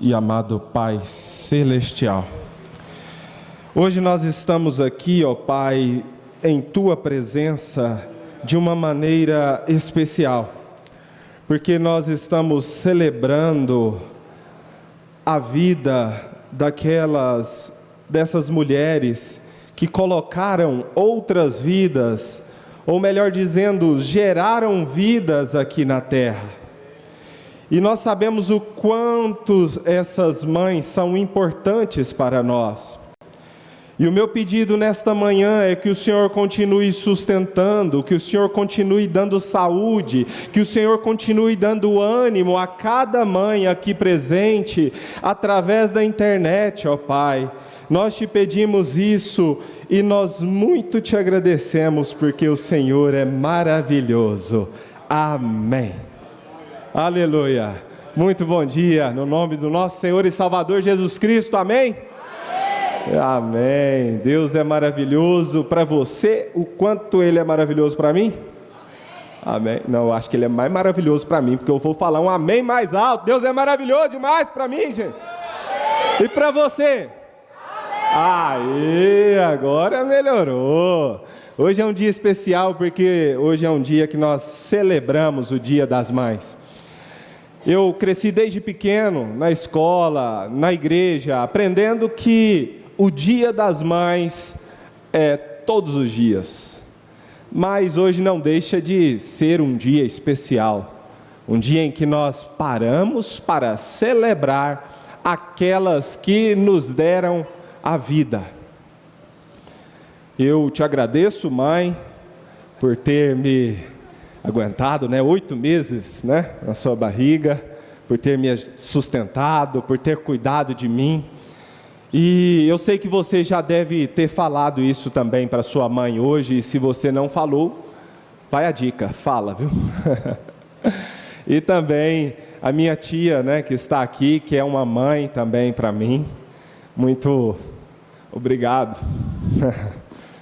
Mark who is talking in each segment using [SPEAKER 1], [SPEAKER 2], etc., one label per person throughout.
[SPEAKER 1] e amado Pai Celestial, hoje nós estamos aqui, ó Pai, em Tua presença de uma maneira especial, porque nós estamos celebrando a vida dessas mulheres que colocaram outras vidas, ou melhor dizendo, geraram vidas aqui na terra. E nós sabemos o quanto essas mães são importantes para nós. E o meu pedido nesta manhã é que o Senhor continue sustentando, que o Senhor continue dando saúde, que o Senhor continue dando ânimo a cada mãe aqui presente, através da internet, ó Pai. Nós te pedimos isso e nós muito te agradecemos, porque o Senhor é maravilhoso. Amém. Aleluia. Muito bom dia, no nome do nosso Senhor e Salvador Jesus Cristo, amém? Amém. Amém. Deus é maravilhoso para você, o quanto Ele é maravilhoso para mim? Amém. Não, eu acho que Ele é mais maravilhoso para mim, porque eu vou falar um amém mais alto. Deus é maravilhoso demais para mim, gente. Amém. E para você? Aí, agora melhorou. Hoje é um dia especial, porque hoje é um dia que nós celebramos o Dia das Mães. Eu cresci desde pequeno, na escola, na igreja, aprendendo que o Dia das Mães é todos os dias. Mas hoje não deixa de ser um dia especial. Um dia em que nós paramos para celebrar aquelas que nos deram a vida. Eu te agradeço, mãe, por ter me aguentado, 8 meses, na sua barriga, por ter me sustentado, por ter cuidado de mim. E eu sei que você já deve ter falado isso também para sua mãe hoje, e se você não falou, vai a dica, fala, viu? E também a minha tia, que está aqui, que é uma mãe também para mim. Muito obrigado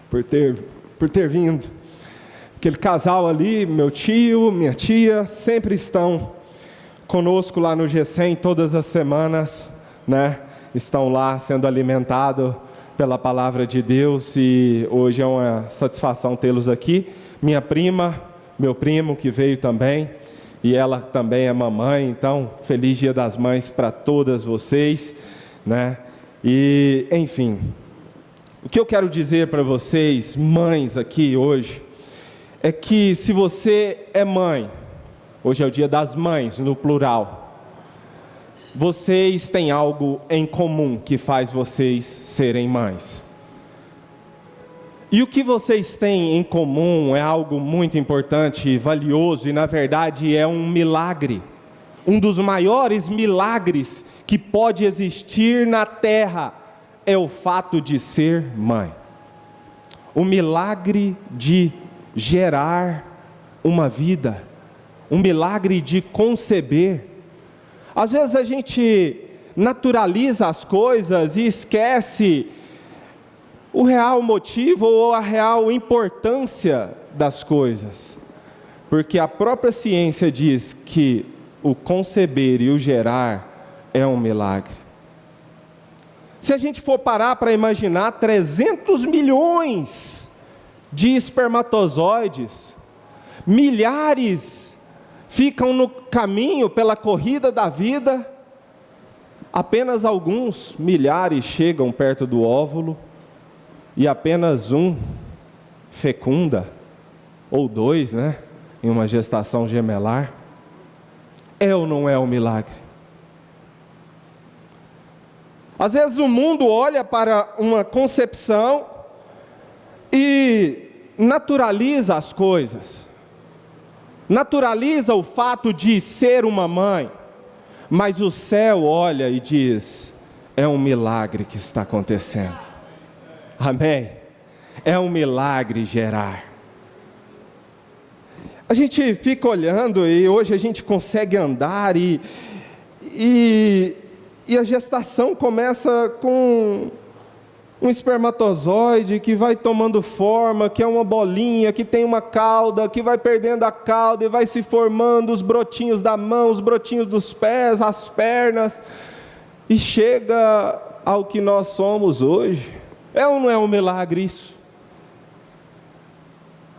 [SPEAKER 1] por ter vindo. Aquele casal ali, meu tio, minha tia, sempre estão conosco lá no GCEM todas as semanas, Estão lá sendo alimentados pela palavra de Deus, e hoje é uma satisfação tê-los aqui. Minha prima, meu primo que veio também, e ela também é mamãe, então feliz Dia das Mães para todas vocês, E, enfim, o que eu quero dizer para vocês, mães aqui hoje, é que se você é mãe, hoje é o Dia das Mães, no plural, vocês têm algo em comum que faz vocês serem mães. E o que vocês têm em comum é algo muito importante e valioso, e na verdade é um milagre, um dos maiores milagres que pode existir na terra, é o fato de ser mãe. O milagre de gerar uma vida, um milagre de conceber. Às vezes a gente naturaliza as coisas e esquece o real motivo ou a real importância das coisas, porque a própria ciência diz que o conceber e o gerar é um milagre. Se a gente for parar para imaginar 300 milhões de espermatozoides, milhares ficam no caminho pela corrida da vida, apenas alguns milhares chegam perto do óvulo, e apenas um fecunda, ou 2, em uma gestação gemelar. É ou não é um milagre? Às vezes o mundo olha para uma concepção e naturaliza as coisas, naturaliza o fato de ser uma mãe, mas o céu olha e diz: é um milagre que está acontecendo. Amém? É um milagre gerar. A gente fica olhando e hoje a gente consegue andar e a gestação começa com um espermatozoide que vai tomando forma, que é uma bolinha, que tem uma cauda, que vai perdendo a cauda e vai se formando os brotinhos da mão, os brotinhos dos pés, as pernas. e chega ao que nós somos hoje. É ou não é um milagre isso?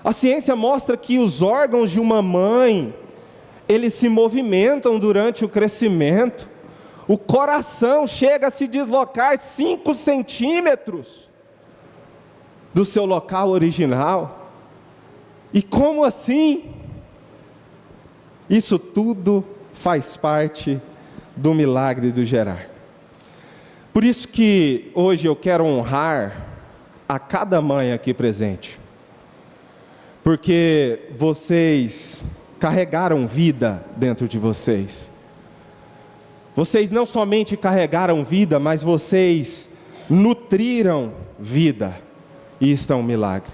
[SPEAKER 1] A ciência mostra que os órgãos de uma mãe, eles se movimentam durante o crescimento. O coração chega a se deslocar 5 centímetros do seu local original. E como assim? Isso tudo faz parte do milagre do gerar. Por isso que hoje eu quero honrar a cada mãe aqui presente, porque vocês carregaram vida dentro de vocês. Vocês não somente carregaram vida, mas vocês nutriram vida, e isto é um milagre.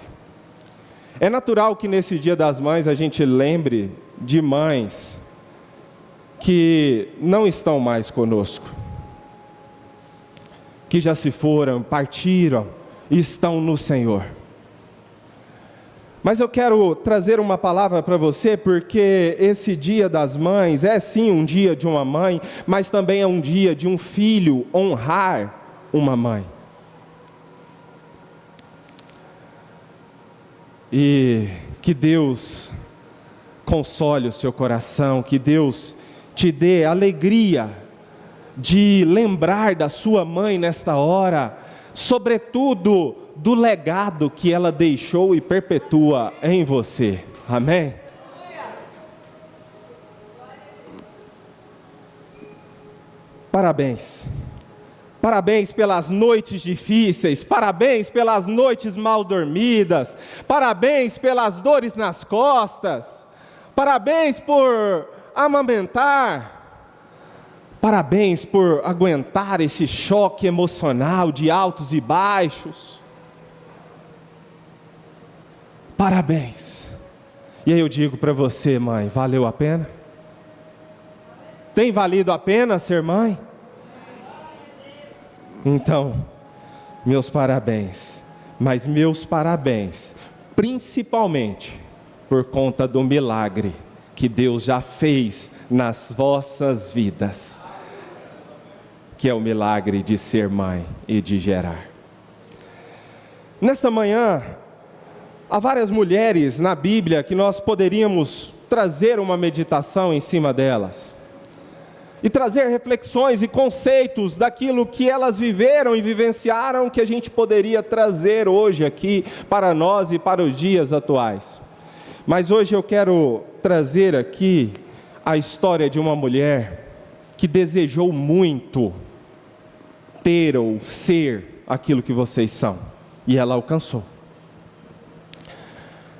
[SPEAKER 1] É natural que nesse Dia das Mães a gente lembre de mães que não estão mais conosco, que já se foram, partiram e estão no Senhor. Mas eu quero trazer uma palavra para você, porque esse Dia das Mães é sim um dia de uma mãe, mas também é um dia de um filho honrar uma mãe. E que Deus console o seu coração, que Deus te dê alegria de lembrar da sua mãe nesta hora, sobretudo do legado que ela deixou e perpetua em você. Amém? Parabéns. Parabéns pelas noites difíceis, parabéns pelas noites mal dormidas, parabéns pelas dores nas costas, parabéns por amamentar, parabéns por aguentar esse choque emocional de altos e baixos. Parabéns. E aí eu digo para você, mãe, valeu a pena? Tem valido a pena ser mãe? Então, meus parabéns, mas meus parabéns, principalmente por conta do milagre que Deus já fez nas vossas vidas, que é o milagre de ser mãe e de gerar. Nesta manhã, há várias mulheres na Bíblia que nós poderíamos trazer uma meditação em cima delas, e trazer reflexões e conceitos daquilo que elas viveram e vivenciaram, que a gente poderia trazer hoje aqui para nós e para os dias atuais. Mas hoje eu quero trazer aqui a história de uma mulher que desejou muito ter ou ser aquilo que vocês são, e ela alcançou.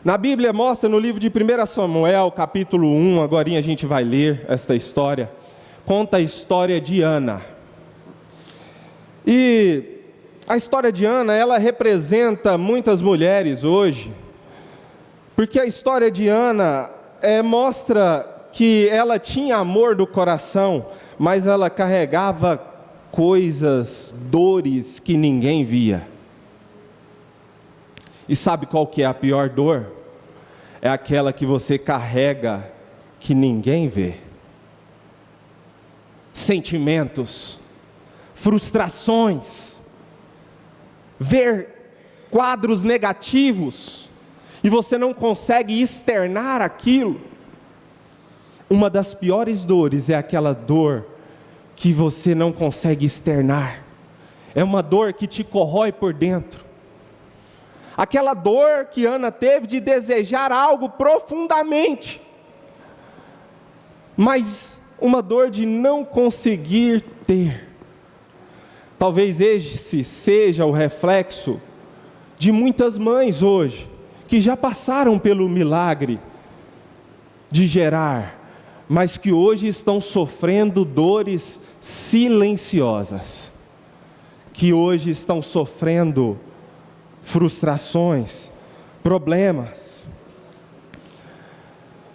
[SPEAKER 1] Na Bíblia mostra no livro de 1 Samuel, capítulo 1, agora a gente vai ler esta história. Conta a história de Ana. E a história de Ana, ela representa muitas mulheres hoje, porque a história de Ana mostra que ela tinha amor do coração, mas ela carregava coisas, dores que ninguém via. E sabe qual que é a pior dor? É aquela que você carrega que ninguém vê. Sentimentos, frustrações, ver quadros negativos e você não consegue externar aquilo. Uma das piores dores é aquela dor que você não consegue externar. É uma dor que te corrói por dentro. Aquela dor que Ana teve de desejar algo profundamente, mas uma dor de não conseguir ter. Talvez esse seja o reflexo de muitas mães hoje, que já passaram pelo milagre de gerar, mas que hoje estão sofrendo dores silenciosas, que hoje estão sofrendo frustrações, problemas.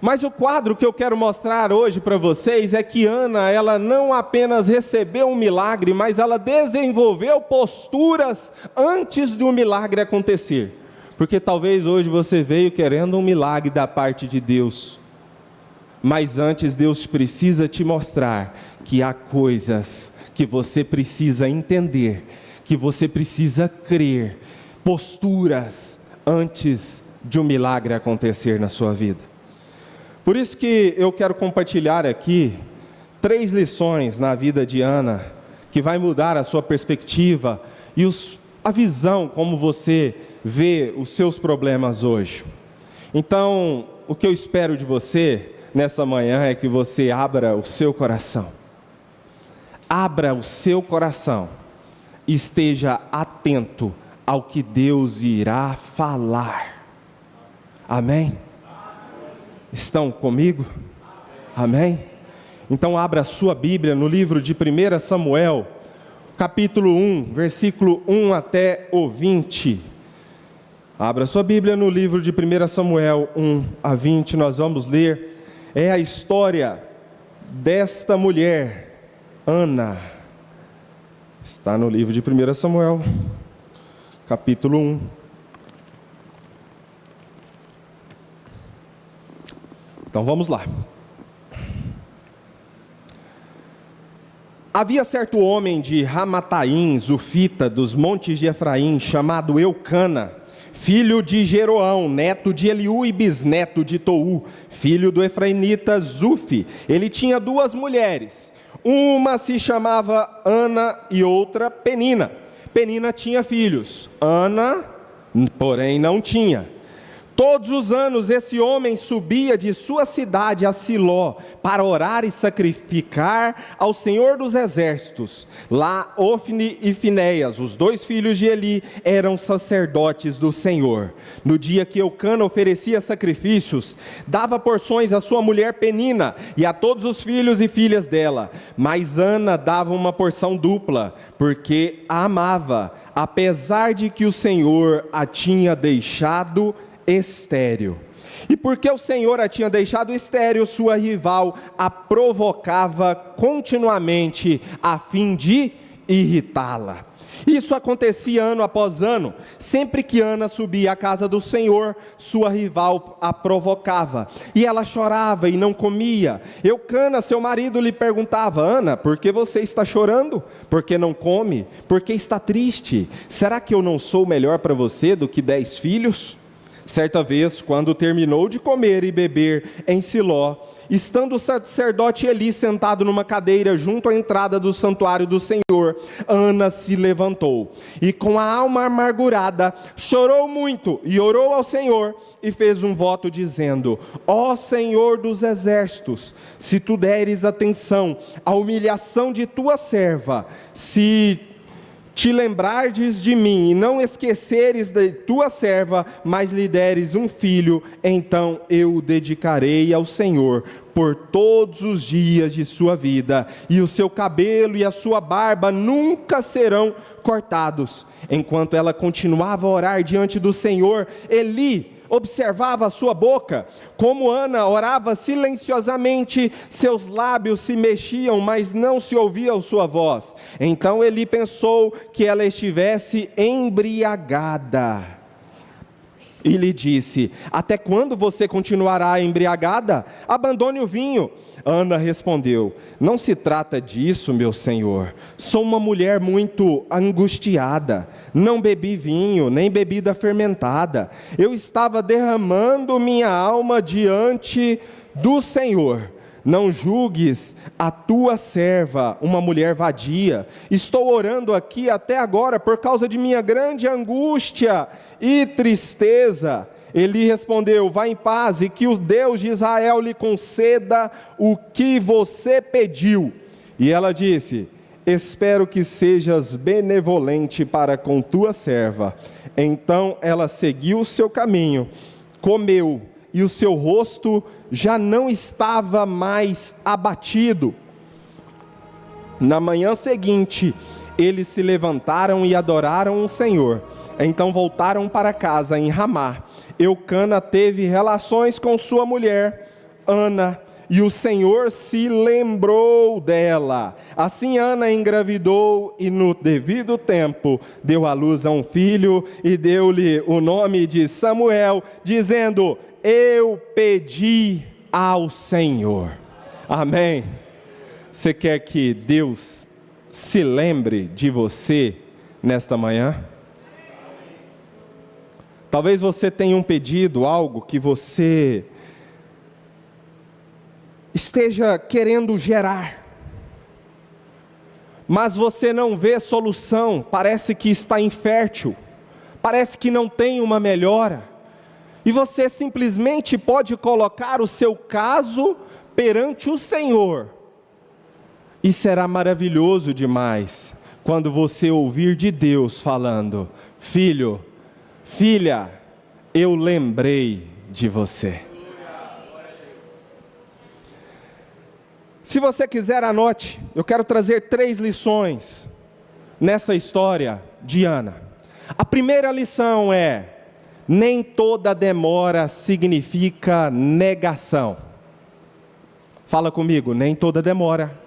[SPEAKER 1] Mas o quadro que eu quero mostrar hoje para vocês é que Ana, ela não apenas recebeu um milagre, mas ela desenvolveu posturas antes do milagre acontecer. Porque talvez hoje você veio querendo um milagre da parte de Deus, mas antes Deus precisa te mostrar que há coisas que você precisa entender, que você precisa crer, posturas antes de um milagre acontecer na sua vida. Por isso que eu quero compartilhar aqui 3 lições na vida de Ana, que vai mudar a sua perspectiva e a visão como você vê os seus problemas hoje. Então, o que eu espero de você nessa manhã é que você abra o seu coração. Abra o seu coração e esteja atento ao que Deus irá falar. Amém? Estão comigo? Amém? Então abra a sua Bíblia no livro de 1 Samuel, capítulo 1, versículo 1 até o 20. Abra a sua Bíblia no livro de 1 Samuel 1 a 20, nós vamos ler. É a história desta mulher, Ana. Está no livro de 1 Samuel, capítulo 1. Então vamos lá. Havia certo homem de Ramataim, Zufita, dos montes de Efraim, chamado Eucana, filho de Jeroão, neto de Eliú e bisneto de Tou, filho do efraimita Zufi. Ele tinha 2 mulheres, uma se chamava Ana e outra Penina. Penina tinha filhos, Ana, porém, não tinha. Todos os anos esse homem subia de sua cidade a Siló para orar e sacrificar ao Senhor dos Exércitos. Lá Ofni e Finéias, os 2 filhos de Eli, eram sacerdotes do Senhor. No dia que Eucana oferecia sacrifícios, dava porções à sua mulher Penina e a todos os filhos e filhas dela. Mas Ana dava uma porção dupla, porque a amava, apesar de que o Senhor a tinha deixado estéril. E porque o Senhor a tinha deixado estéril, sua rival a provocava continuamente a fim de irritá-la. Isso acontecia ano após ano. Sempre que Ana subia à casa do Senhor, sua rival a provocava. E ela chorava e não comia. Eucana, seu marido, lhe perguntava: Ana, por que você está chorando? Por que não come? Por que está triste? Será que eu não sou melhor para você do que 10 filhos? Certa vez, quando terminou de comer e beber em Siló, estando o sacerdote Eli sentado numa cadeira junto à entrada do santuário do Senhor, Ana se levantou e com a alma amargurada chorou muito e orou ao Senhor e fez um voto dizendo: ó Senhor dos exércitos, se tu deres atenção à humilhação de tua serva, se te lembrardes de mim e não esqueceres de tua serva, mas lhe deres um filho, então eu o dedicarei ao Senhor por todos os dias de sua vida, e o seu cabelo e a sua barba nunca serão cortados. Enquanto ela continuava a orar diante do Senhor, Eli observava a sua boca. Como Ana orava silenciosamente, seus lábios se mexiam, mas não se ouvia a sua voz. Então Eli pensou que ela estivesse embriagada e lhe disse: até quando você continuará embriagada? Abandone o vinho. Ana respondeu: não se trata disso, meu senhor. Sou uma mulher muito angustiada. Não bebi vinho, nem bebida fermentada. Eu estava derramando minha alma diante do Senhor. Não julgues a tua serva uma mulher vadia. Estou orando aqui até agora por causa de minha grande angústia e tristeza. Eli respondeu: vá em paz, e que o Deus de Israel lhe conceda o que você pediu. E ela disse: espero que sejas benevolente para com tua serva. Então ela seguiu o seu caminho, comeu, e o seu rosto já não estava mais abatido. Na manhã seguinte, eles se levantaram e adoraram o Senhor. Então voltaram para casa em Ramá. Eucana teve relações com sua mulher, Ana, e o Senhor se lembrou dela. Assim Ana engravidou e no devido tempo deu à luz a um filho e deu-lhe o nome de Samuel, dizendo: eu pedi ao Senhor. Amém. Você quer que Deus se lembre de você nesta manhã. Talvez você tenha um pedido, algo que você esteja querendo gerar, mas você não vê solução, parece que está infértil, parece que não tem uma melhora, e você simplesmente pode colocar o seu caso perante o Senhor, e será maravilhoso demais, quando você ouvir de Deus falando: filho, filha, eu lembrei de você. Se você quiser, anote. Eu quero trazer 3 lições nessa história de Ana. A primeira lição é: nem toda demora significa negação. Fala comigo, nem toda demora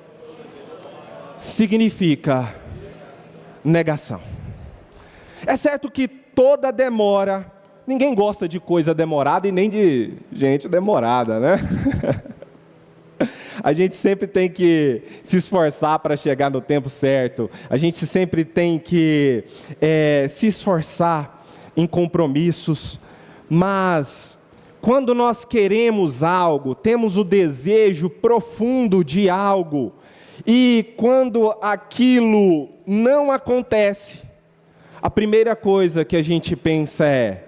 [SPEAKER 1] significa negação. É certo que toda demora, ninguém gosta de coisa demorada e nem de gente demorada, né? A gente sempre tem que se esforçar para chegar no tempo certo. A gente sempre tem que se esforçar em compromissos. Mas quando nós queremos algo, temos o desejo profundo de algo, e quando aquilo não acontece, a primeira coisa que a gente pensa é: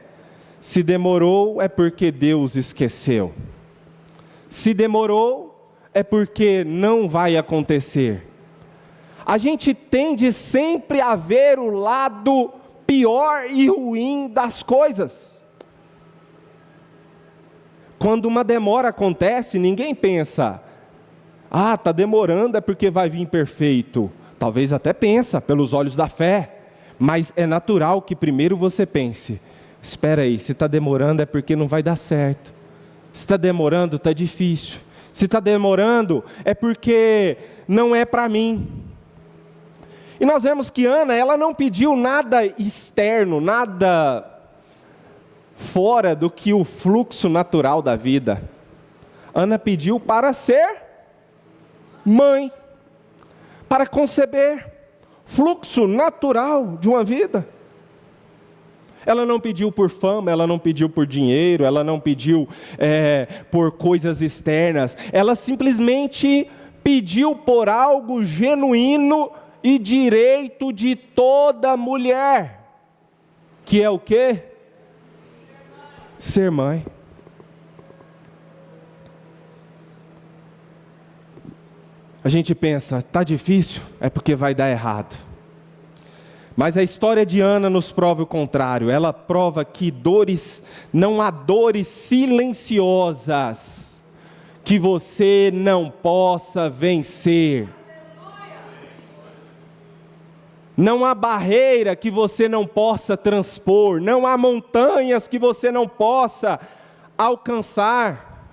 [SPEAKER 1] se demorou é porque Deus esqueceu. Se demorou é porque não vai acontecer. A gente tende sempre a ver o lado pior e ruim das coisas. Quando uma demora acontece, ninguém pensa: ah, está demorando é porque vai vir perfeito. Talvez até pensa, pelos olhos da fé, mas é natural que primeiro você pense: espera aí, se está demorando é porque não vai dar certo. Se está demorando, está difícil. Se está demorando, é porque não é para mim. E nós vemos que Ana, ela não pediu nada externo, nada fora do que o fluxo natural da vida. Ana pediu para ser mãe, para conceber, fluxo natural de uma vida. Ela não pediu por fama, ela não pediu por dinheiro, ela não pediu por coisas externas. Ela simplesmente pediu por algo genuíno e direito de toda mulher. Que é o quê? Ser mãe. A gente pensa: está difícil, é porque vai dar errado. Mas a história de Ana nos prova o contrário. Ela prova que não há dores silenciosas que você não possa vencer. Não há barreira que você não possa transpor. Não há montanhas que você não possa alcançar.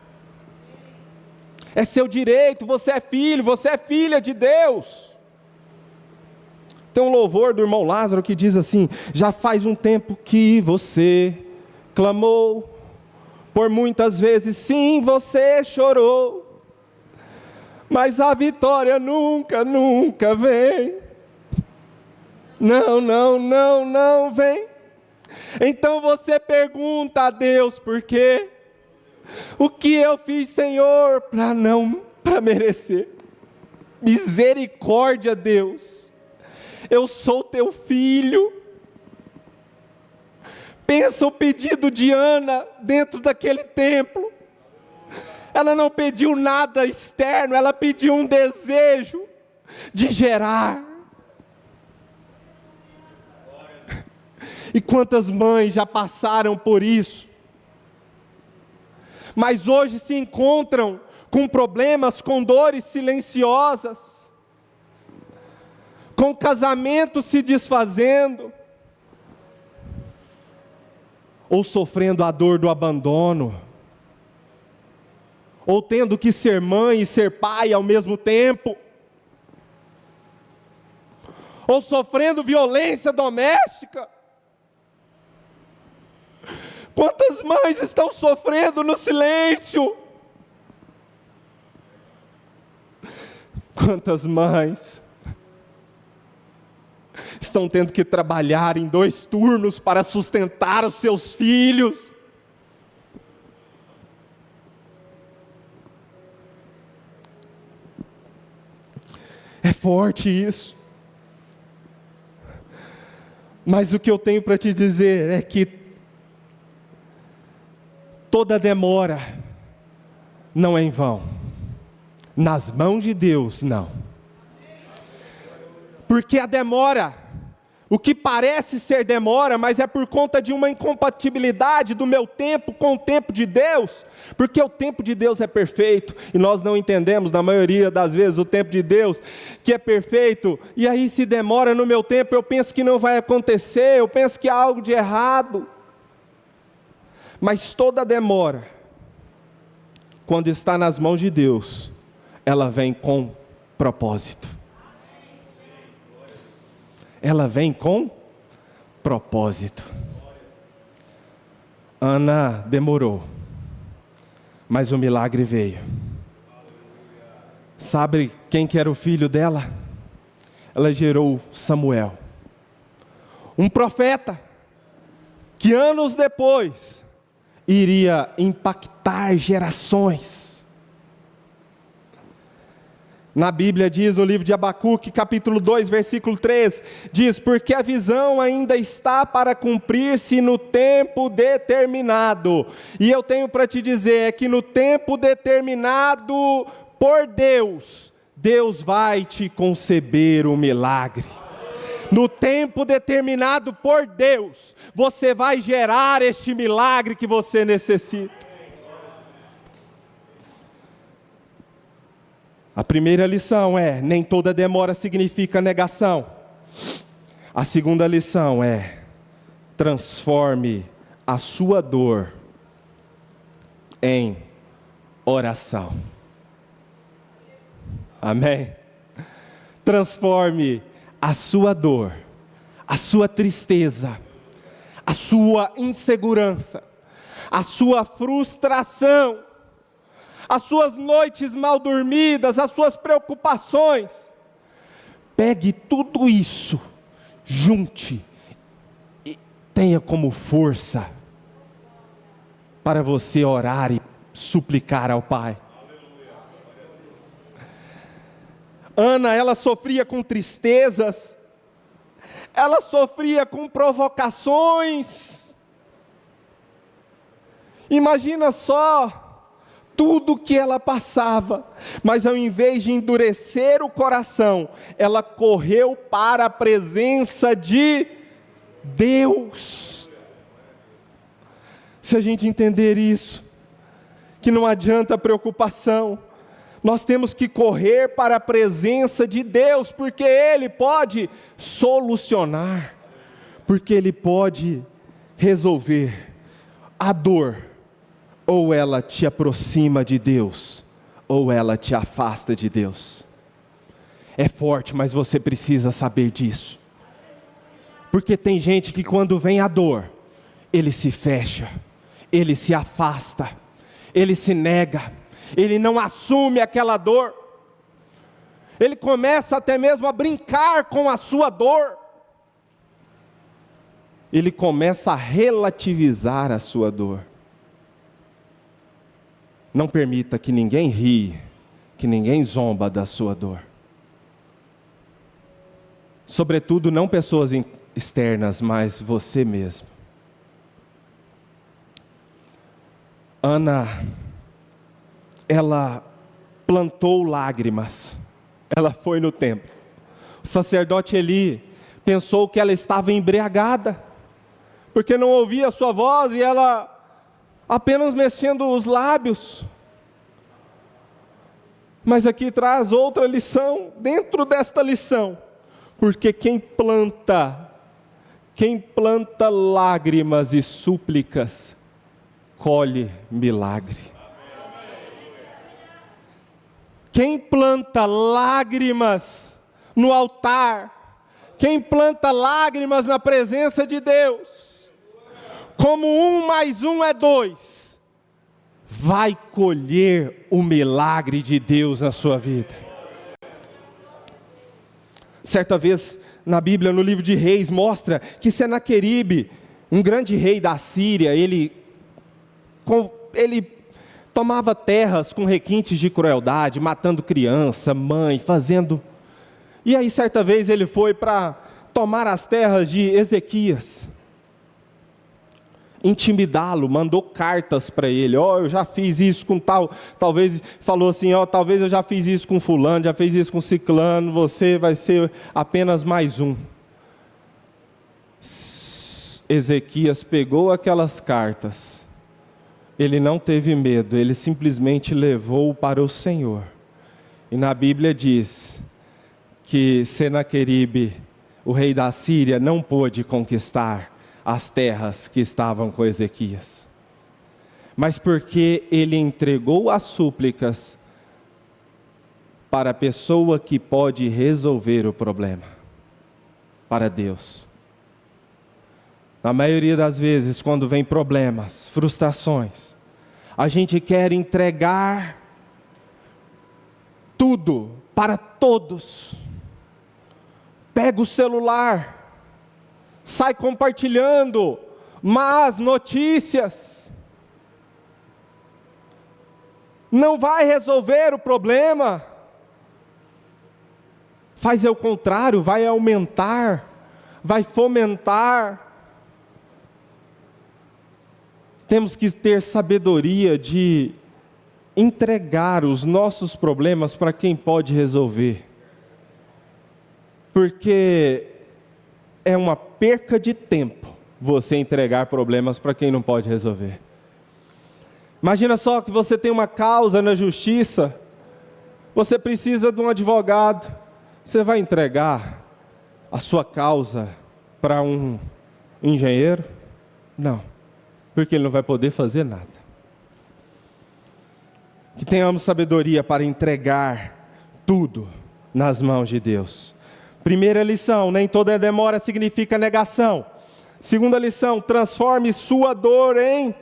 [SPEAKER 1] É seu direito, você é filho, você é filha de Deus. Tem um louvor do irmão Lázaro que diz assim: já faz um tempo que você clamou, por muitas vezes sim você chorou, mas a vitória nunca, nunca vem. Não, não, não, não vem. Então você pergunta a Deus: por quê? O que eu fiz, Senhor, para merecer? Misericórdia, Deus. Eu sou teu filho. Pensa o pedido de Ana dentro daquele templo. Ela não pediu nada externo, ela pediu um desejo de gerar. E quantas mães já passaram por isso, mas hoje se encontram com problemas, com dores silenciosas, com casamento se desfazendo, ou sofrendo a dor do abandono, ou tendo que ser mãe e ser pai ao mesmo tempo, ou sofrendo violência doméstica. Quantas mães estão sofrendo no silêncio? Quantas mães estão tendo que trabalhar em 2 turnos para sustentar os seus filhos. É forte isso. Mas o que eu tenho para te dizer é que toda demora não é em vão. Nas mãos de Deus, não. Porque a demora, o que parece ser demora, mas é por conta de uma incompatibilidade do meu tempo com o tempo de Deus, porque o tempo de Deus é perfeito, e nós não entendemos, na maioria das vezes, o tempo de Deus, que é perfeito, e aí se demora no meu tempo, eu penso que não vai acontecer, eu penso que há algo de errado, mas toda demora, quando está nas mãos de Deus, ela vem com propósito. Ela vem com propósito. Ana demorou, mas o milagre veio. Sabe quem que era o filho dela? Ela gerou Samuel, um profeta, que anos depois, iria impactar gerações. Na Bíblia diz, no livro de Abacuque, capítulo 2, versículo 3, diz, porque a visão ainda está para cumprir-se no tempo determinado. E eu tenho para te dizer que no tempo determinado por Deus, Deus vai te conceber o milagre. No tempo determinado por Deus, você vai gerar este milagre que você necessita. A primeira lição é, nem toda demora significa negação. A segunda lição é, transforme a sua dor em oração. Amém? Transforme a sua dor, a sua tristeza, a sua insegurança, a sua frustração, as suas noites mal dormidas, as suas preocupações. Pegue tudo isso, junte e tenha como força para você orar e suplicar ao Pai. Ana, ela sofria com tristezas, ela sofria com provocações. Imagina só tudo que ela passava, mas ao invés de endurecer o coração, ela correu para a presença de Deus. Se a gente entender isso, que não adianta preocupação, nós temos que correr para a presença de Deus, porque Ele pode solucionar, porque Ele pode resolver a dor. Ou ela te aproxima de Deus, ou ela te afasta de Deus. É forte, mas você precisa saber disso. Porque tem gente que quando vem a dor, ele se fecha, ele se afasta, ele se nega, ele não assume aquela dor. Ele começa até mesmo a brincar com a sua dor. Ele começa a relativizar a sua dor. Não permita que ninguém rie, que ninguém zomba da sua dor. Sobretudo não pessoas externas, mas você mesmo. Ana, ela plantou lágrimas. Ela foi no templo. O sacerdote Eli pensou que ela estava embriagada, porque não ouvia a sua voz e ela apenas mexendo os lábios. Mas aqui traz outra lição, dentro desta lição, porque quem planta lágrimas e súplicas, colhe milagre. Quem planta lágrimas no altar, quem planta lágrimas na presença de Deus, como 1 mais 1 é 2, vai colher o milagre de Deus na sua vida. Certa vez, na Bíblia, no livro de Reis, mostra que Senaqueribe, um grande rei da Síria, ele tomava terras com requintes de crueldade, matando criança, mãe, fazendo... E aí certa vez ele foi para tomar as terras de Ezequias, intimidá-lo, mandou cartas para ele, eu já fiz isso com tal, talvez, falou assim, talvez eu já fiz isso com fulano, já fiz isso com ciclano, você vai ser apenas mais um. Ezequias pegou aquelas cartas, ele não teve medo, ele simplesmente levou para o Senhor. E na Bíblia diz que Senaqueribe, o rei da Síria, não pôde conquistar as terras que estavam com Ezequias. Mas porque ele entregou as súplicas para a pessoa que pode resolver o problema, para Deus. Na maioria das vezes, quando vem problemas, frustrações, a gente quer entregar tudo para todos. Pega o celular, sai compartilhando más notícias. Não vai resolver o problema. Faz o contrário, vai aumentar, vai fomentar. Temos que ter sabedoria de entregar os nossos problemas para quem pode resolver. Porque é uma perca de tempo você entregar problemas para quem não pode resolver. Imagina só que você tem uma causa na justiça, você precisa de um advogado, você vai entregar a sua causa para um engenheiro? Não. Porque ele não vai poder fazer nada. Que tenhamos sabedoria para entregar tudo nas mãos de Deus. Primeira lição, nem toda demora significa negação. Segunda lição, transforme sua dor em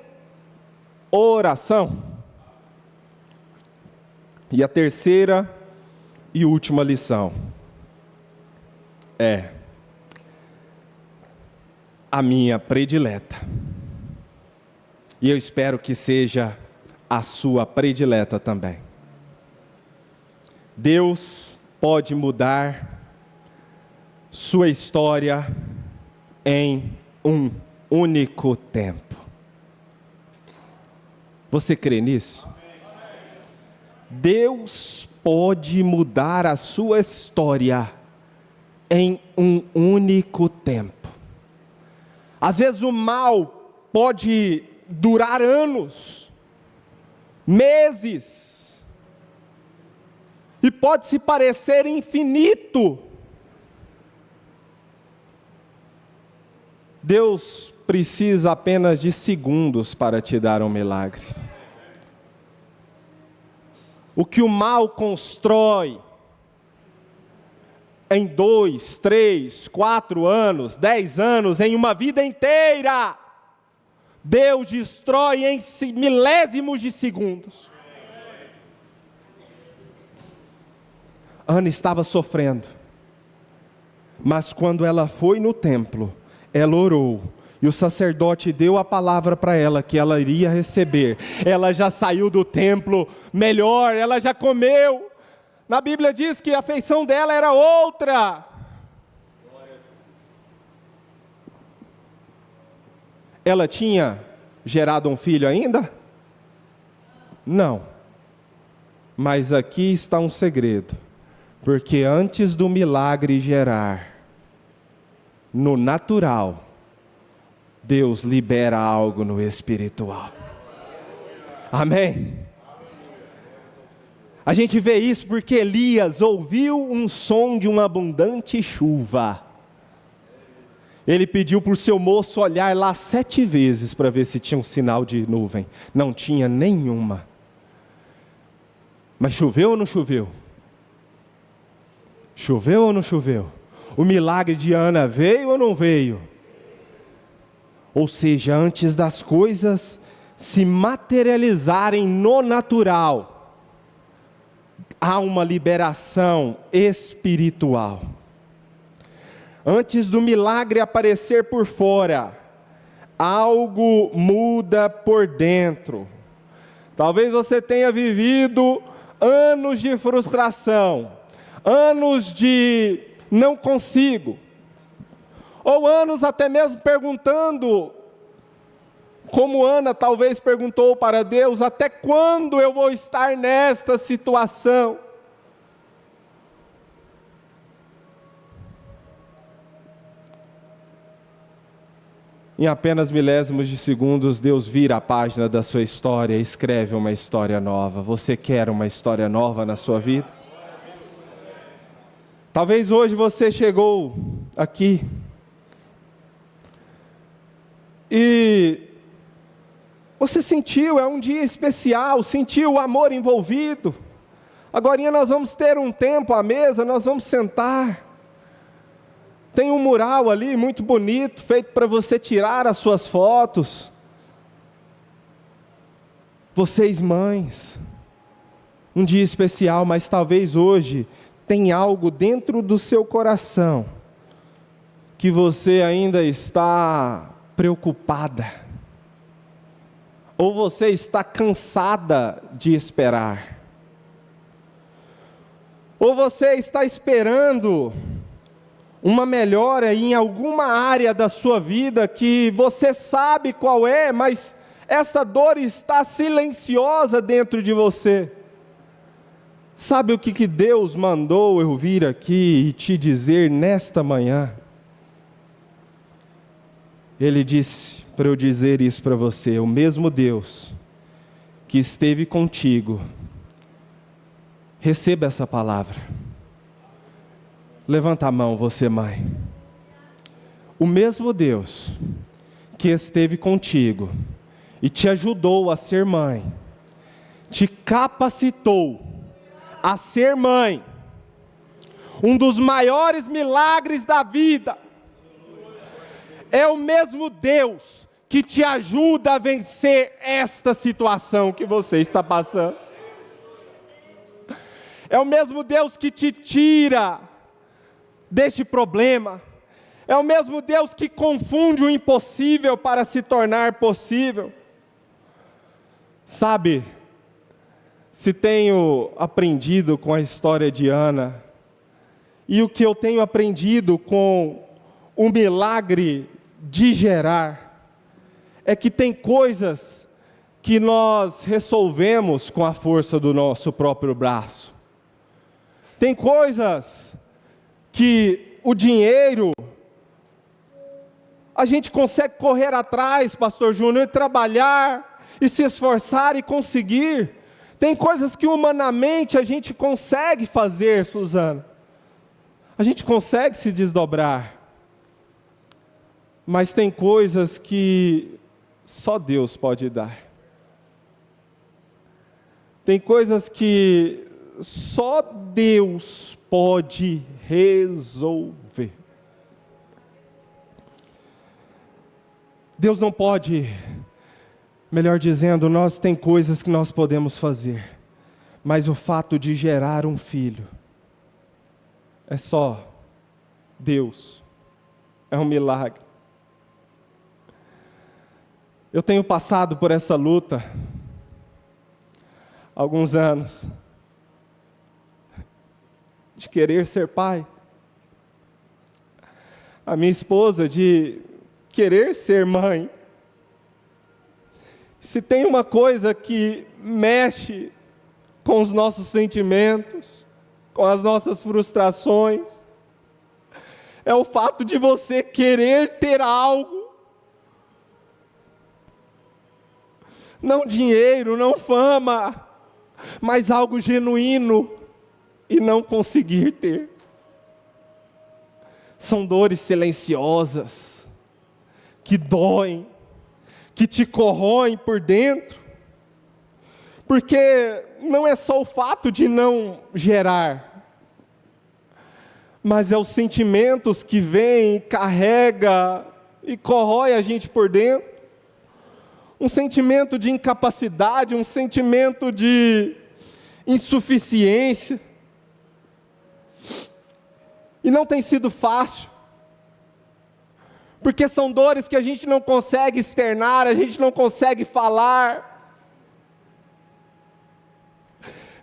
[SPEAKER 1] oração. E a terceira e última lição é a minha predileta. E eu espero que seja a sua predileta também. Deus pode mudar sua história em um único tempo. Você crê nisso? Deus pode mudar a sua história em um único tempo. Às vezes o mal pode durar anos, meses, e pode se parecer infinito. Deus precisa apenas de segundos para te dar um milagre. O que o mal constrói em 2, 3, 4 anos, 10 anos, em uma vida inteira, Deus destrói em milésimos de segundos. Ana estava sofrendo, mas quando ela foi no templo, ela orou, e o sacerdote deu a palavra para ela que ela iria receber. Ela já saiu do templo melhor, ela já comeu. Na Bíblia diz que a feição dela era outra. Ela tinha gerado um filho ainda? Não. Mas aqui está um segredo. Porque antes do milagre gerar, no natural, Deus libera algo no espiritual. Amém? A gente vê isso porque Elias ouviu um som de uma abundante chuva. Ele pediu para o seu moço olhar lá 7 vezes para ver se tinha um sinal de nuvem. Não tinha nenhuma. Mas choveu ou não choveu? Choveu ou não choveu? O milagre de Ana veio ou não veio? Ou seja, antes das coisas se materializarem no natural, há uma liberação espiritual. Antes do milagre aparecer por fora, algo muda por dentro. Talvez você tenha vivido anos de frustração, anos de não consigo, ou anos até mesmo perguntando, como Ana talvez perguntou para Deus: até quando eu vou estar nesta situação? Em apenas milésimos de segundos, Deus vira a página da sua história e escreve uma história nova. Você quer uma história nova na sua vida? Talvez hoje você chegou aqui e você sentiu, é um dia especial, sentiu o amor envolvido. Agora nós vamos ter um tempo à mesa, nós vamos sentar. Tem um mural ali muito bonito, feito para você tirar as suas fotos. Vocês mães, um dia especial, mas talvez hoje tem algo dentro do seu coração que você ainda está preocupada, ou você está cansada de esperar, ou você está esperando uma melhora em alguma área da sua vida que você sabe qual é, mas essa dor está silenciosa dentro de você. Sabe o que Deus mandou eu vir aqui e te dizer nesta manhã? Ele disse para eu dizer isso para você: o mesmo Deus que esteve contigo, receba essa palavra. Levanta a mão, você mãe. O mesmo Deus que esteve contigo e te ajudou a ser mãe, te capacitou a ser mãe. Um dos maiores milagres da vida é o mesmo Deus que te ajuda a vencer esta situação que você está passando. É o mesmo Deus que te tira deste problema. É o mesmo Deus que confunde o impossível para se tornar possível. Sabe, se tenho aprendido com a história de Ana, e o que eu tenho aprendido com o milagre de gerar, é que tem coisas que nós resolvemos com a força do nosso próprio braço. Tem coisas que o dinheiro, a gente consegue correr atrás, pastor Júnior, e trabalhar, e se esforçar e conseguir. Tem coisas que humanamente a gente consegue fazer, Suzana. A gente consegue se desdobrar. Mas tem coisas que só Deus pode dar. Tem coisas que só Deus pode resolver. Deus não pode, melhor dizendo, tem coisas que nós podemos fazer, mas o fato de gerar um filho, é só Deus, é um milagre. Eu tenho passado por essa luta há alguns anos, de querer ser pai. A minha esposa de querer ser mãe. Se tem uma coisa que mexe com os nossos sentimentos, com as nossas frustrações, é o fato de você querer ter algo. Não dinheiro, não fama, mas algo genuíno e não conseguir ter. São dores silenciosas, que doem, que te corroem por dentro, porque não é só o fato de não gerar, mas é os sentimentos que vêm, carrega e corrói a gente por dentro. Um sentimento de incapacidade, um sentimento de insuficiência. E não tem sido fácil. Porque são dores que a gente não consegue externar, a gente não consegue falar.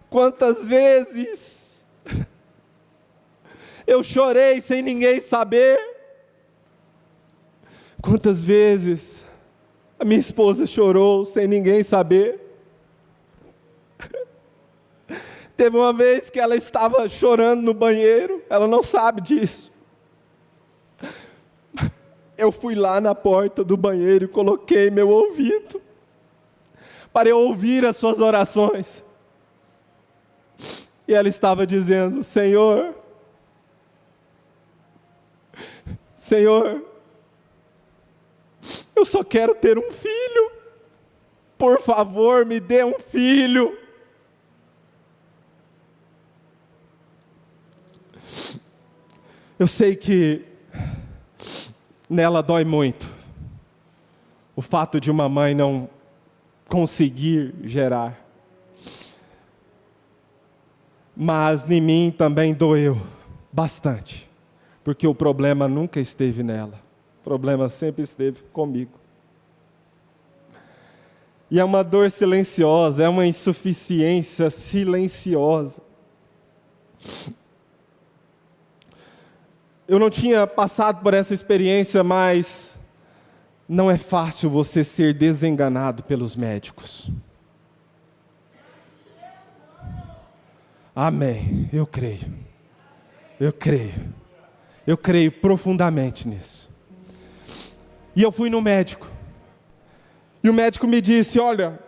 [SPEAKER 1] Quantas vezes eu chorei sem ninguém saber? Quantas vezes a minha esposa chorou sem ninguém saber? Teve uma vez que ela estava chorando no banheiro, ela não sabe disso. Eu fui lá na porta do banheiro e coloquei meu ouvido para eu ouvir as suas orações. E ela estava dizendo: Senhor, eu só quero ter um filho. Por favor, me dê um filho. Eu sei que nela dói muito o fato de uma mãe não conseguir gerar. Mas em mim também doeu bastante, porque o problema nunca esteve nela, o problema sempre esteve comigo. E é uma dor silenciosa, é uma insuficiência silenciosa. Eu não tinha passado por essa experiência, mas não é fácil você ser desenganado pelos médicos. Amém, eu creio profundamente nisso. E eu fui no médico, e o médico me disse: olha,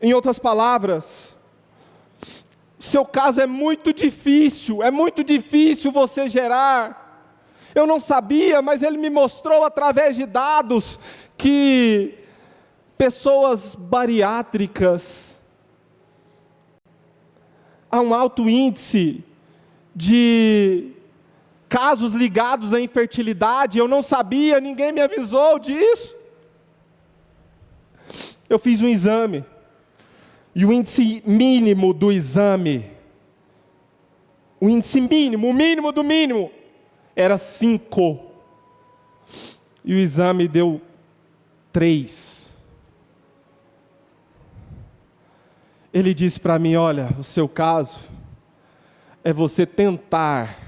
[SPEAKER 1] em outras palavras, seu caso é muito difícil você gerar. Eu não sabia, mas ele me mostrou através de dados que pessoas bariátricas, há um alto índice de casos ligados à infertilidade. Eu não sabia, ninguém me avisou disso. Eu fiz um exame, e o índice mínimo do exame, o índice mínimo, o mínimo do mínimo, era 5. E o exame deu 3. Ele disse para mim: olha, o seu caso é você tentar.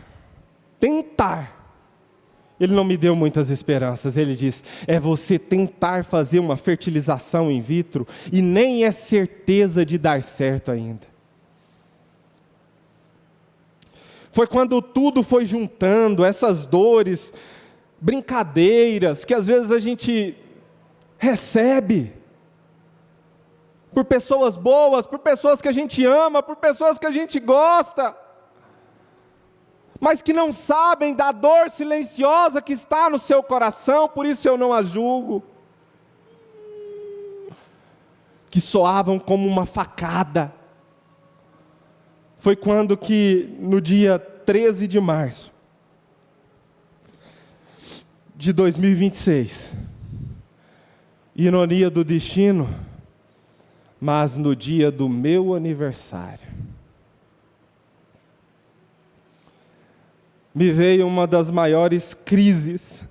[SPEAKER 1] Ele não me deu muitas esperanças. Ele disse: é você tentar fazer uma fertilização in vitro e nem é certeza de dar certo ainda. Foi quando tudo foi juntando, essas dores, brincadeiras, que às vezes a gente recebe, por pessoas boas, por pessoas que a gente ama, por pessoas que a gente gosta, mas que não sabem da dor silenciosa que está no seu coração. Por isso eu não as julgo, que soavam como uma facada. Foi quando que, no dia 13 de março de 2026, ironia do destino, mas no dia do meu aniversário, me veio uma das maiores crises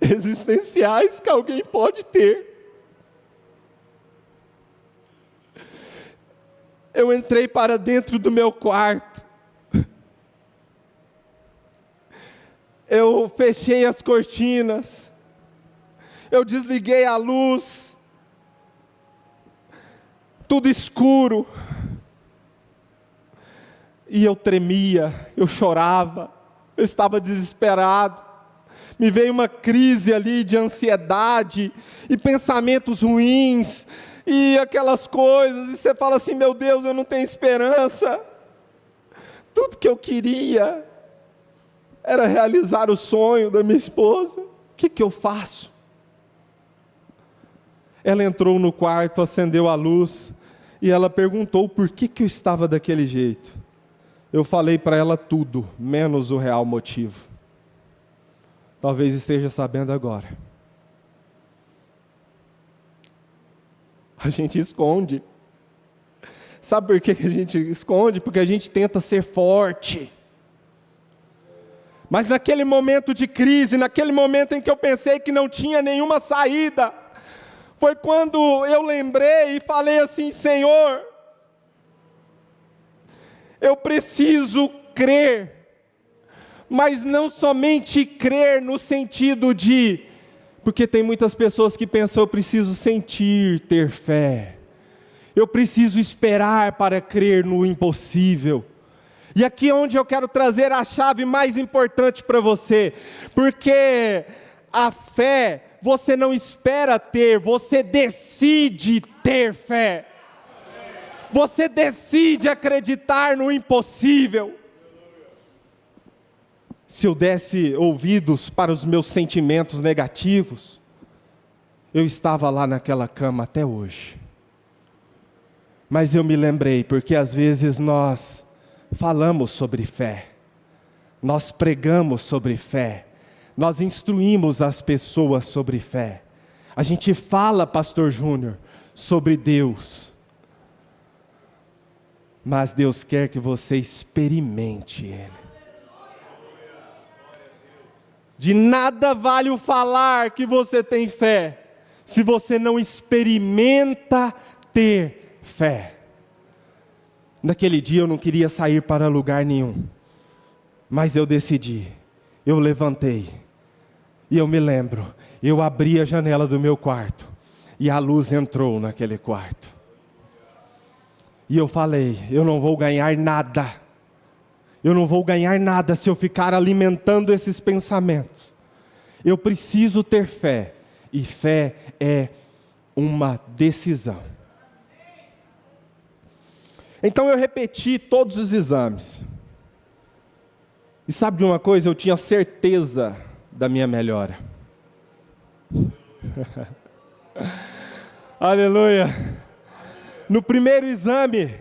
[SPEAKER 1] existenciais que alguém pode ter. Eu entrei para dentro do meu quarto, eu fechei as cortinas, eu desliguei a luz, tudo escuro, e eu tremia, eu chorava, eu estava desesperado. Me veio uma crise ali de ansiedade e pensamentos ruins e aquelas coisas, e você fala assim: meu Deus, eu não tenho esperança. Tudo que eu queria era realizar o sonho da minha esposa. O que eu faço? Ela entrou no quarto, acendeu a luz e ela perguntou por que eu estava daquele jeito. Eu falei para ela tudo, menos o real motivo. Talvez esteja sabendo agora. A gente esconde. Sabe por que a gente esconde? Porque a gente tenta ser forte. Mas naquele momento de crise, naquele momento em que eu pensei que não tinha nenhuma saída, foi quando eu lembrei e falei assim: Senhor, eu preciso crer, mas não somente crer no sentido de, porque tem muitas pessoas que pensam: eu preciso sentir, ter fé, eu preciso esperar para crer no impossível. E aqui é onde eu quero trazer a chave mais importante para você, porque a fé você não espera ter, você decide ter fé. Você decide acreditar no impossível. Se eu desse ouvidos para os meus sentimentos negativos, eu estava lá naquela cama até hoje. Mas eu me lembrei, porque às vezes nós falamos sobre fé, nós pregamos sobre fé, nós instruímos as pessoas sobre fé. A gente fala, Pastor Júnior, sobre Deus. Mas Deus quer que você experimente Ele. De nada vale o falar que você tem fé, se você não experimenta ter fé. Naquele dia eu não queria sair para lugar nenhum, mas eu decidi, eu levantei, e eu me lembro, eu abri a janela do meu quarto, e a luz entrou naquele quarto. E eu falei: eu não vou ganhar nada, eu não vou ganhar nada se eu ficar alimentando esses pensamentos. Eu preciso ter fé, e fé é uma decisão. Então eu repeti todos os exames. E sabe de uma coisa? Eu tinha certeza da minha melhora. Aleluia. No primeiro exame,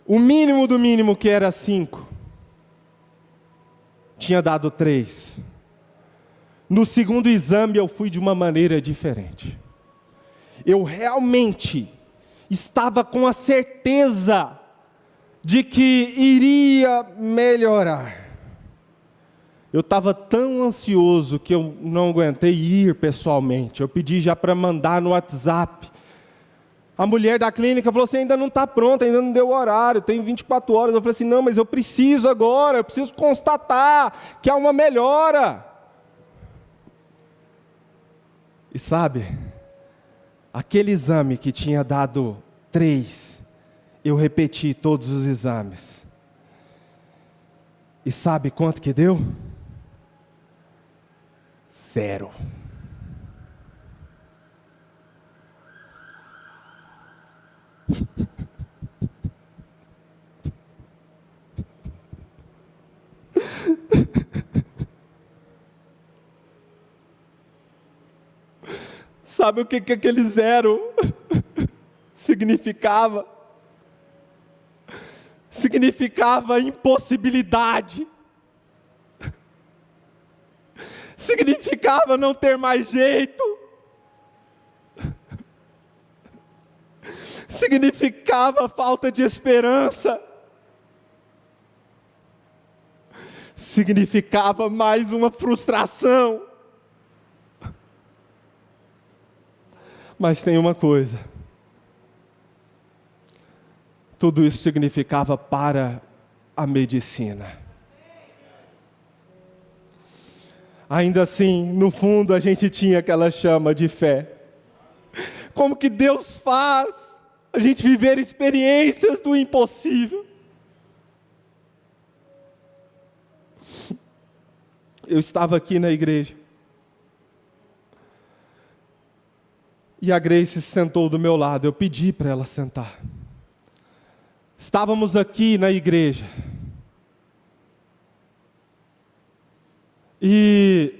[SPEAKER 1] o mínimo do mínimo, que era 5, tinha dado 3. No segundo exame eu fui de uma maneira diferente. Eu realmente estava com a certeza de que iria melhorar. Eu estava tão ansioso que eu não aguentei ir pessoalmente. Eu pedi já para mandar no WhatsApp. A mulher da clínica falou assim: ainda não está pronta, ainda não deu o horário, tem 24 horas. Eu falei assim: não, mas eu preciso agora, eu preciso constatar que há uma melhora. E sabe, aquele exame que tinha dado 3, eu repeti todos os exames. E sabe quanto que deu? 0. Sabe o que aquele 0 significava? Significava impossibilidade. Significava não ter mais jeito. Significava falta de esperança. Significava mais uma frustração. Mas tem uma coisa. Tudo isso significava para a medicina. Ainda assim, no fundo, a gente tinha aquela chama de fé. Como que Deus faz a gente viver experiências do impossível? Eu estava aqui na igreja. E a Grace se sentou do meu lado. Eu pedi para ela sentar. Estávamos aqui na igreja. E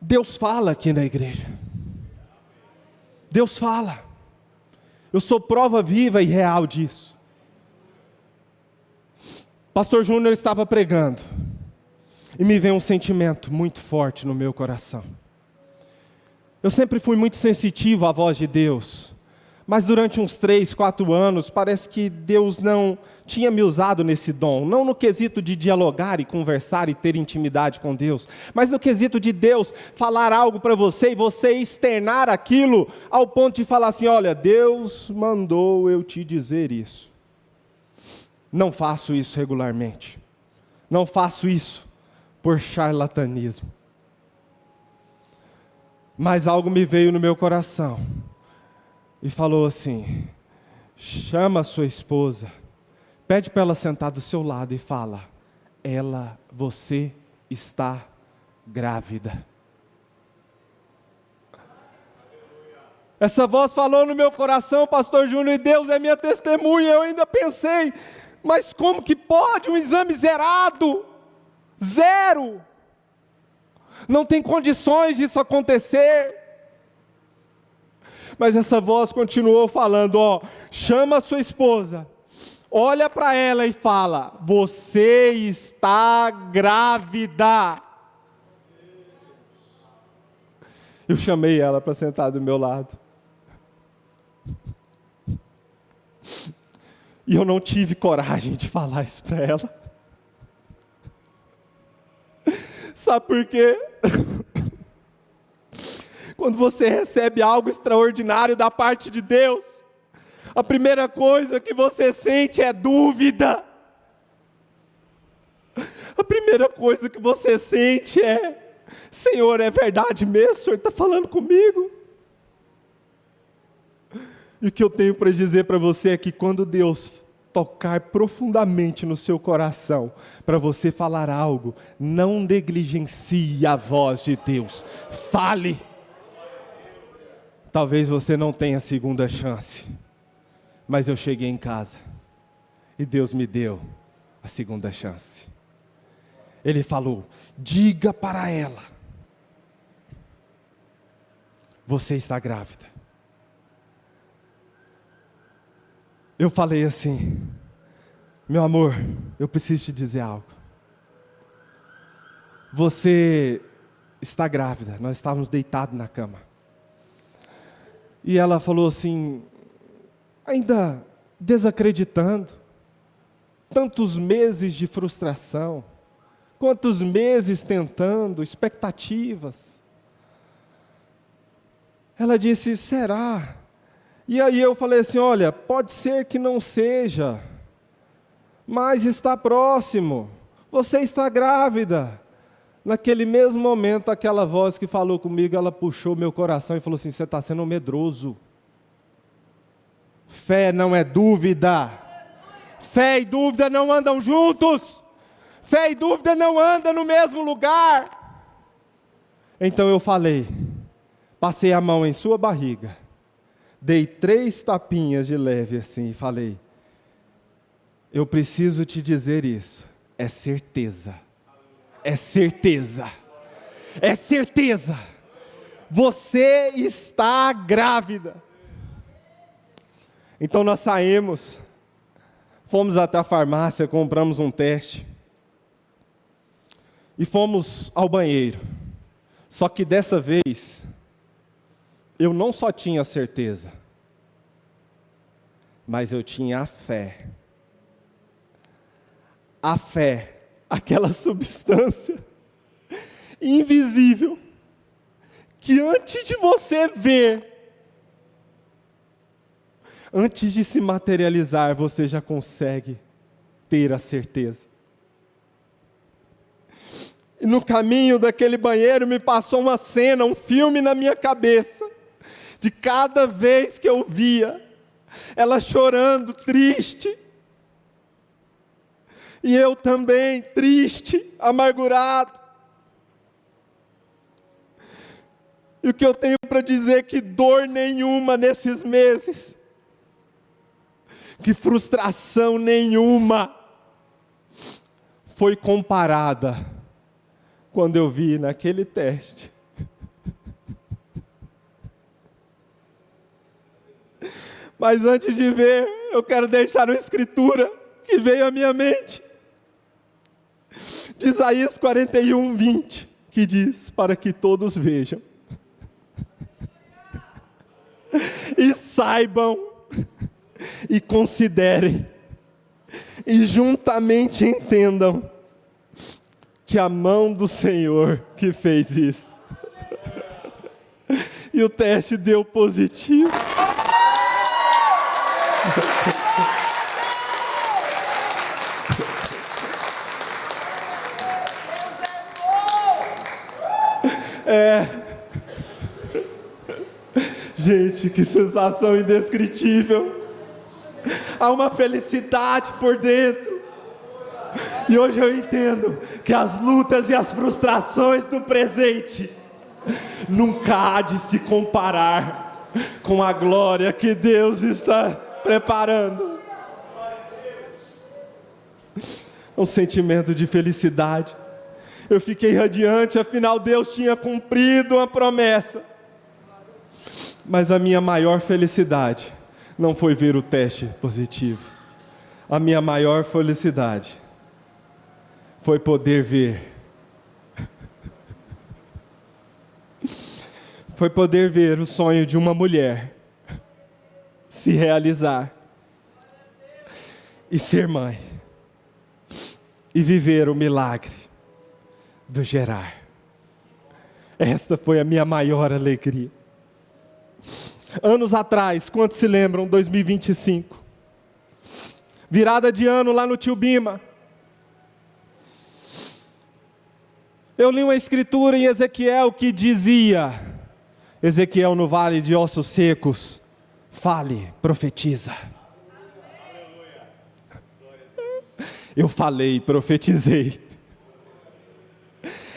[SPEAKER 1] Deus fala aqui na igreja. Deus fala. Eu sou prova viva e real disso. Pastor Júnior estava pregando. E me veio um sentimento muito forte no meu coração. Eu sempre fui muito sensitivo à voz de Deus. Mas durante uns 3, 4 anos, parece que Deus não tinha me usado nesse dom. Não no quesito de dialogar e conversar e ter intimidade com Deus, mas no quesito de Deus falar algo para você e você externar aquilo ao ponto de falar assim: olha, Deus mandou eu te dizer isso. Não faço isso regularmente. Não faço isso por charlatanismo. Mas algo me veio no meu coração e falou assim: chama a sua esposa, pede para ela sentar do seu lado e fala: você está grávida. Essa voz falou no meu coração, pastor Júnior, e Deus é minha testemunha. Eu ainda pensei, mas como que pode um exame zerado? Zero! Não tem condições disso acontecer. Mas essa voz continuou falando: chama a sua esposa, olha para ela e fala: você está grávida. Eu chamei ela para sentar do meu lado. E eu não tive coragem de falar isso para ela. Sabe por quê? Quando você recebe algo extraordinário da parte de Deus, a primeira coisa que você sente é dúvida. A primeira coisa que você sente é: Senhor, é verdade mesmo? O Senhor está falando comigo? E o que eu tenho para dizer para você é que quando Deus tocar profundamente no seu coração, para você falar algo, não negligencie a voz de Deus. Fale. Talvez você não tenha segunda chance, mas eu cheguei em casa e Deus me deu a segunda chance. Ele falou: diga para ela, você está grávida. Eu falei assim: meu amor, eu preciso te dizer algo. Você está grávida. Nós estávamos deitados na cama. E ela falou assim, ainda desacreditando, tantos meses de frustração, quantos meses tentando, expectativas. Ela disse: será? E aí eu falei assim: olha, pode ser que não seja, mas está próximo, você está grávida. Naquele mesmo momento, aquela voz que falou comigo, ela puxou meu coração e falou assim: você está sendo medroso. Fé não é dúvida. Fé e dúvida não andam juntos. Fé e dúvida não andam no mesmo lugar. Então eu falei, passei a mão em sua barriga, dei 3 tapinhas de leve assim e falei: eu preciso te dizer isso, é certeza. É certeza, é certeza, você está grávida. Então nós saímos, fomos até a farmácia, compramos um teste, e fomos ao banheiro. Só que dessa vez, eu não só tinha certeza, mas eu tinha a fé. A fé. Aquela substância invisível, que antes de você ver, antes de se materializar, você já consegue ter a certeza. E no caminho daquele banheiro me passou uma cena, um filme na minha cabeça, de cada vez que eu via ela chorando, triste, e eu também, triste, amargurado. E o que eu tenho para dizer é que dor nenhuma nesses meses, que frustração nenhuma, foi comparada quando eu vi naquele teste. Mas antes de ver, eu quero deixar uma escritura que veio à minha mente. De Isaías 41, 20, que diz: para que todos vejam E saibam, e considerem, e juntamente entendam, que a mão do Senhor que fez isso. E o teste deu positivo. Gente, que sensação indescritível. Há uma felicidade por dentro. E hoje eu entendo que as lutas e as frustrações do presente nunca há de se comparar com a glória que Deus está preparando. Um sentimento de felicidade. Eu fiquei radiante, afinal Deus tinha cumprido a promessa. Mas a minha maior felicidade não foi ver o teste positivo. A minha maior felicidade foi poder ver. Foi poder ver o sonho de uma mulher se realizar. E ser mãe. E viver o milagre do gerar. Esta foi a minha maior alegria. Anos atrás, quantos se lembram? 2025. Virada de ano lá no Tio Bima. Eu li uma escritura em Ezequiel que dizia: Ezequiel no vale de ossos secos, fale, profetiza. Eu falei, profetizei.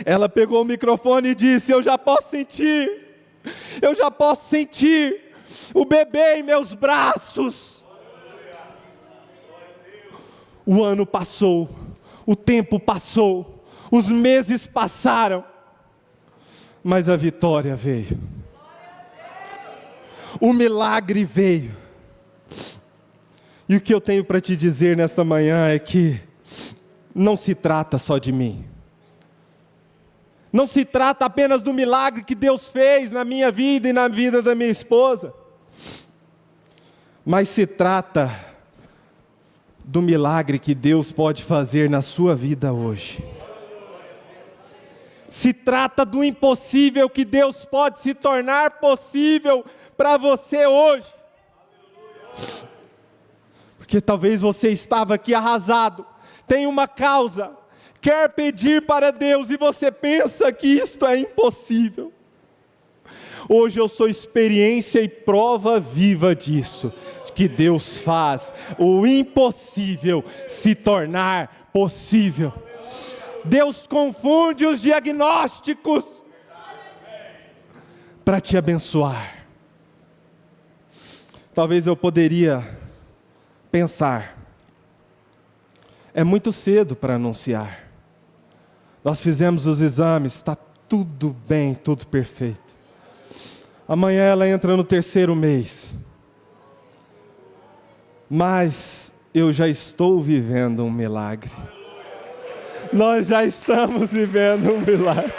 [SPEAKER 1] Ela pegou o microfone e disse: eu já posso sentir o bebê em meus braços. O ano passou, o tempo passou, os meses passaram, mas a vitória veio. O milagre veio. E o que eu tenho para te dizer nesta manhã é que não se trata só de mim. Não se trata apenas do milagre que Deus fez na minha vida e na vida da minha esposa. Mas se trata do milagre que Deus pode fazer na sua vida hoje. Se trata do impossível que Deus pode se tornar possível para você hoje. Porque talvez você estava aqui arrasado, tem uma causa, quer pedir para Deus e você pensa que isto é impossível. Hoje eu sou experiência e prova viva disso, que Deus faz o impossível se tornar possível. Deus confunde os diagnósticos para te abençoar. Talvez eu poderia pensar, é muito cedo para anunciar. Nós fizemos os exames, está tudo bem, tudo perfeito. Amanhã ela entra no 3º mês. Mas eu já estou vivendo um milagre. Nós já estamos vivendo um milagre.